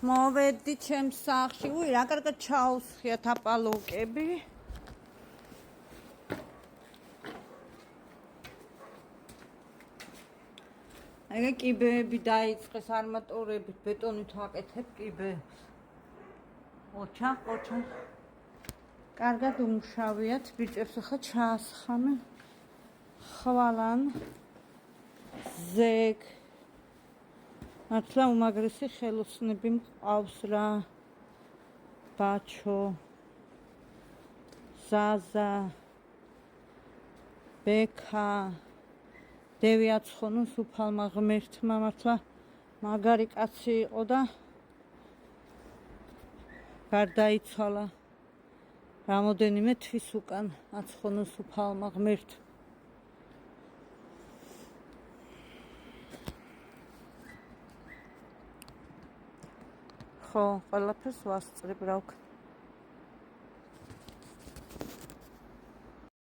მოვედი ჩემს სახლში. უი, რა კარგად ჩაუსხიათ აპალოკები. ეგ კიბეები დაიწყეს არმატურებით, ბეტონით ვაკეთებ კიბეებს. ოჩა. კარგად უმუშავიათ, ბიჭებს ახლა ჩაასხამენ. ხვალან ზეგ. მართლა უმაგრესი ხელოსნები მყავს რა. ბაჩო, ზაზა, ბექა, დევი აცხონოს უფალმა ღმერთმა, მართლა მაგარი კაცი იყო და გარდაიცვალა რამოდენიმე თვის უკან აცხონოს უფალმა ღმერთმა. ხო, ყველაფერს ვასწრებ, რა ვქნა.